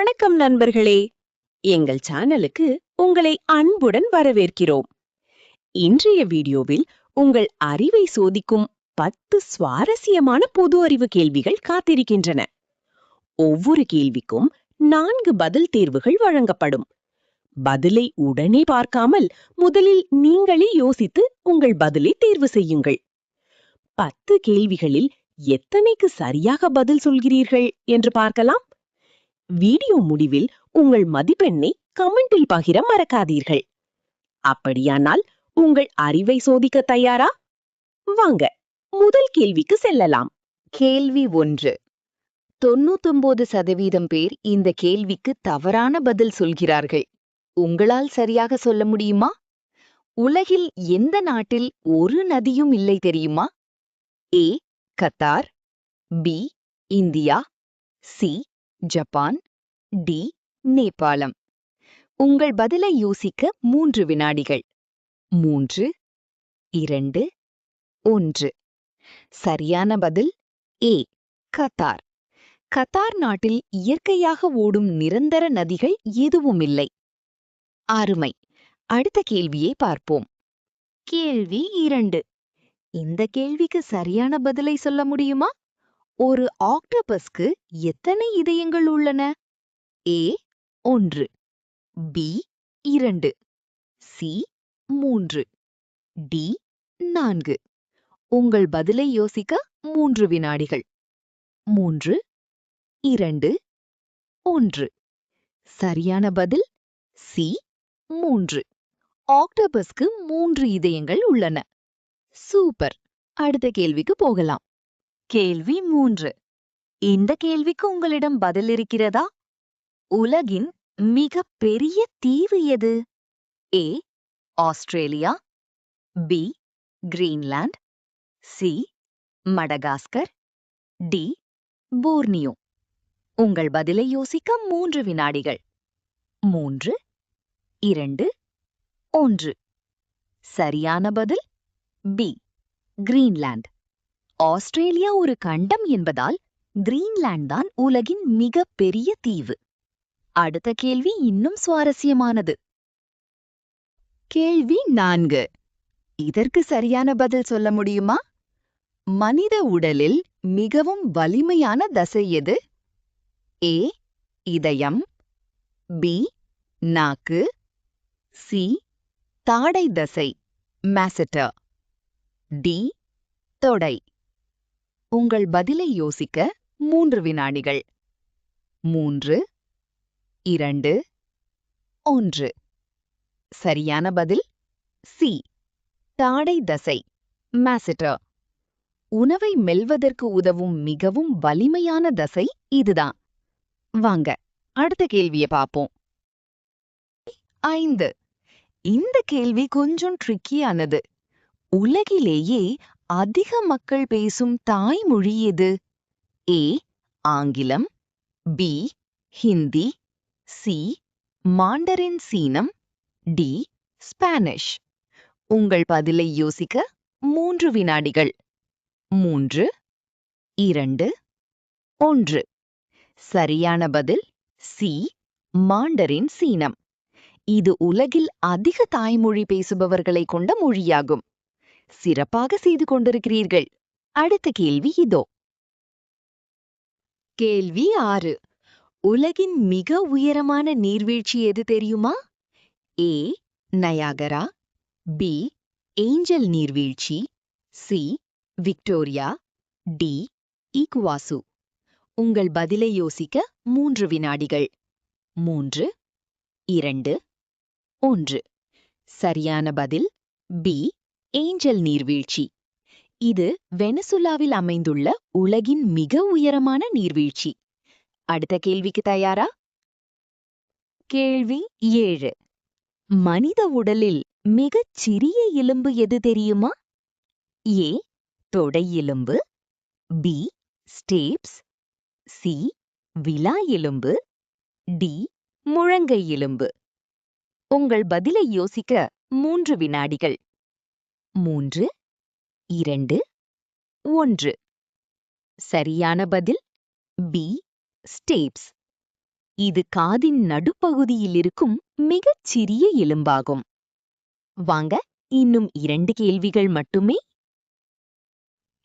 வணக்கம் நண்பர்களே, எங்கள் சேனலுக்கு உங்களை அன்புடன் வரவேற்கிறோம். இன்றைய வீடியோவில் உங்கள் அறிவை சோதிக்கும் 10 சுவாரஸ்யமான பொது அறிவு கேள்விகள் காத்திருக்கின்றன. ஒவ்வொரு கேள்விக்கும் 4 பதில் தேர்வுகள் வழங்கப்படும். பதிலை உடனே பார்க்காமல் முதலில் நீங்களே யோசித்து உங்கள் பதிலை தேர்வு செய்யுங்கள். 10 கேள்விகளில் எத்தனைக்கு சரியாக பதில் சொல்கிறீர்கள் என்று பார்க்கலாம். வீடியோ முடிவில் உங்கள் மதிப்பெண்ணை கமெண்டில் பகிர மறக்காதீர்கள். அப்படியானால் உங்கள் அறிவை சோதிக்க தயாரா? வாங்க முதல் கேள்விக்கு செல்லலாம். கேள்வி 1. 99% பேர் இந்த கேள்விக்கு தவறான பதில் சொல்கிறார்கள். உங்களால் சரியாக சொல்ல முடியுமா? உலகில் எந்த நாட்டில் ஒரு நதியும் இல்லை தெரியுமா? A Qatar, B India, C Japan, D நேபாளம். உங்கள் பதிலை யோசிக்க 3 வினாடிகள். 3, 2, 1. சரியான பதில் ஏ கத்தார். கத்தார் நாட்டில் இயற்கையாக ஓடும் நிரந்தர நதிகள் எதுவும் இல்லை. அருமை. அடுத்த கேள்வியை பார்ப்போம். கேள்வி 2. இந்த கேள்விக்கு சரியான பதிலை சொல்ல முடியுமா? ஒரு ஆக்டோபஸ்க்கு எத்தனை இதயங்கள் உள்ளன? ஏ 1, பி 2, சி 3, டி 4. உங்கள் பதிலை யோசிக்க 3 வினாடிகள். 3, 2, 1. சரியான பதில் சி 3. ஆக்டோபஸ்க்கு 3 இதயங்கள் உள்ளன. சூப்பர். அடுத்த கேள்விக்கு போகலாம். கேள்வி 3. இந்த கேள்விக்கு உங்களிடம் பதில் இருக்கிறதா? உலகின் மிக பெரிய தீவு எது? A Australia, B Greenland, C Madagascar, D Borneo. உங்கள் பதிலை யோசிக்க 3 வினாடிகள். 3, 2, 1. சரியான பதில் பி கிரீன்லாந்து. ஆஸ்திரேலியா ஒரு கண்டம் என்பதால் கிரீன்லாந்து தான் உலகின் மிக பெரிய தீவு. அடுத்த கேள்வி இன்னும் சுவாரஸ்யமானது. கேள்வி 4. இதற்கு சரியான பதில் சொல்ல முடியுமா? மனித உடலில் மிகவும் வலிமையான தசை எது? ஏ இதயம், பி நாக்கு, சி தாடை தசை மாசெட்டர், டி தொடை. உங்கள் பதிலை யோசிக்க 3 வினாடிகள். 3, 2, 1. சரியான பதில் சி தாடை தசை மாசெட்டர். உணவை மெல்வதற்கு உதவும் மிகவும் வலிமையான தசை இதுதான். வாங்க அடுத்த கேள்வியை பார்ப்போம். 5. இந்த கேள்வி கொஞ்சம் ட்ரிக்கியானது. உலகிலேயே அதிக மக்கள் பேசும் தாய்மொழி எது? ஏ ஆங்கிலம், பி ஹிந்தி, சி மாண்டரின் சீனம், டி ஸ்பானிஷ். உங்கள் பதிலை யோசிக்க 3 வினாடிகள். 3, 2, 1. சரியான பதில் சி மாண்டரின் சீனம். இது உலகில் அதிக தாய்மொழி பேசுபவர்களை கொண்ட மொழியாகும். சிறப்பாக செய்து கொண்டிருக்கிறீர்கள். அடுத்த கேள்வி இதோ. கேள்வி 6. உலகின் மிக உயரமான நீர்வீழ்ச்சி எது தெரியுமா? ஏ நயாகரா, பி ஏஞ்சல் நீர்வீழ்ச்சி, சி விக்டோரியா, டி ஈகுவாசு. உங்கள் பதிலை யோசிக்க 3 வினாடிகள். 3, 2, 1. சரியான பதில் பி ஏஞ்சல் நீர்வீழ்ச்சி. இது வெனிசுலாவில் அமைந்துள்ள உலகின் மிக உயரமான நீர்வீழ்ச்சி. அடுத்த கேள்விக்கு தயாரா? கேள்வி 7. மனித உடலில் மிகச் சிறிய எலும்பு எது தெரியுமா? ஏ தொடை எலும்பு, பி ஸ்டேப்ஸ், சி விலா எலும்பு, டி முழங்கை எலும்பு. உங்கள் பதிலை யோசிக்க 3 வினாடிகள். 3, 2, 1. சரியான பதில் பி ஸ்டேப்ஸ். இது காதின் நடுப்பகுதியில் இருக்கும் மிகச் சிறிய எலும்பாகும். வாங்க, இன்னும் 2 கேள்விகள் மட்டுமே.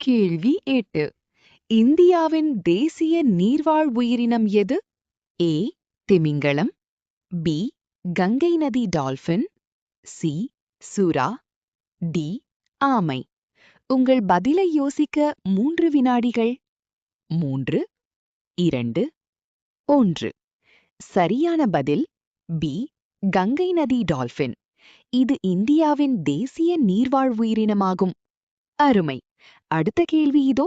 கேள்வி 8. இந்தியாவின் தேசிய நீர்வாழ் உயிரினம் எது? ஏ திமிங்கலம், பி கங்கை நதி டால்பின், சி சுறா, டி ஆமை. உங்கள் பதிலை யோசிக்க 3 வினாடிகள். 3, 2, 1. சரியான பதில் பி கங்கை நதி டால்பின். இது இந்தியாவின் தேசிய நீர்வாழ் உயிரினமாகும். அருமை. அடுத்த கேள்வி இதோ.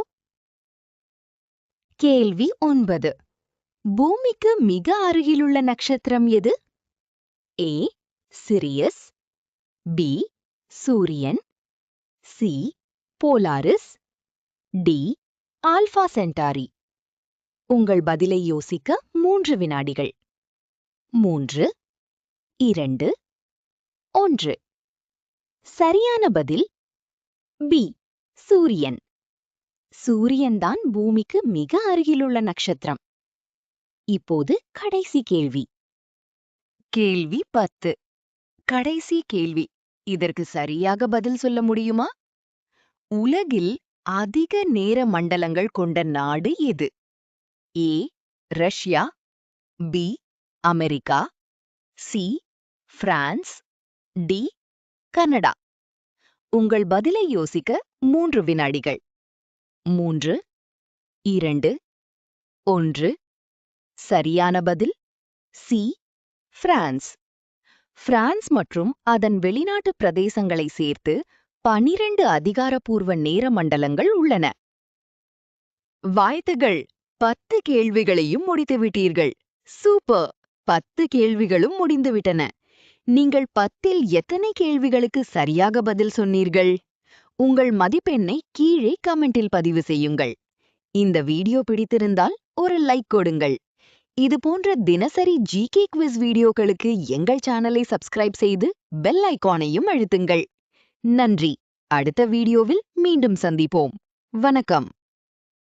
கேள்வி 9. பூமிக்கு மிக அருகிலுள்ள நட்சத்திரம் எது? ஏ சிரியஸ், பி சூரியன், C Polaris, D Alpha Centauri. உங்கள் பதிலை யோசிக்க 3 வினாடிகள். 3, 2, 1. சரியான பதில் பி சூரியன். சூரியன்தான் பூமிக்கு மிக அருகிலுள்ள நட்சத்திரம். இப்போது கடைசி கேள்வி. கேள்வி 10. கடைசி கேள்வி. இதற்கு சரியாக பதில் சொல்ல முடியுமா? உலகில் அதிக நேர மண்டலங்கள் கொண்ட நாடு எது? A Russia, B America, C France, D Canada. உங்கள் பதிலை யோசிக்க 3 வினாடிகள். 3, 2, 1. சரியான பதில் சி பிரான்ஸ். பிரான்ஸ் மற்றும் அதன் வெளிநாட்டு பிரதேசங்களை சேர்த்து 12 அதிகாரப்பூர்வ நேர மண்டலங்கள் உள்ளன. வாழ்த்துகள், 10 கேள்விகளையும் முடித்துவிட்டீர்கள். சூப்பர்! 10 கேள்விகளும் முடிந்துவிட்டன. நீங்கள் 10இல் எத்தனை கேள்விகளுக்கு சரியாக பதில் சொன்னீர்கள்? உங்கள் மதிப்பெண்ணை கீழே கமெண்டில் பதிவு செய்யுங்கள். இந்த வீடியோ பிடித்திருந்தால் ஒரு லைக் கொடுங்கள். இது போன்ற தினசரி ஜிகே குவிஸ் வீடியோக்களுக்கு எங்கள் சேனலை சப்ஸ்கிரைப் செய்து பெல் ஐகானையும் அழுத்துங்கள். நன்றி. அடுத்த வீடியோவில் மீண்டும் சந்திப்போம். வணக்கம்.